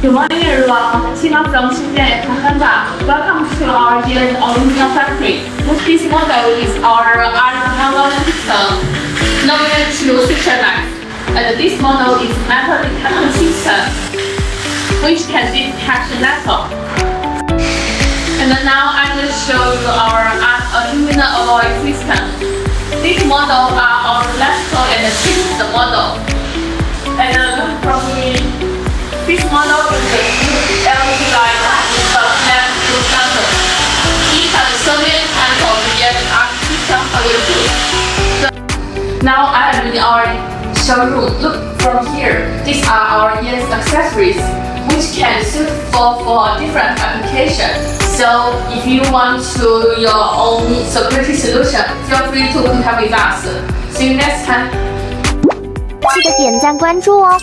Good morning everyone, Tina from Hr-tenda. Welcome to our year's original factory. This model is our Hr-tenda system, known to Switzerland. And this model is metal detector system, which can detect metal. And now I will show you our aluminum alloy system. This model are our electrical and fixed model. And from this model is the LED light with a left to center. It has 7 kinds of EAS system available. Now I am in our showroom. Look from here. These are our EAS accessories, which can suit for different applications. So if you want to your own security solution, feel free to contact with us. See you next time. 记得点赞关注哦。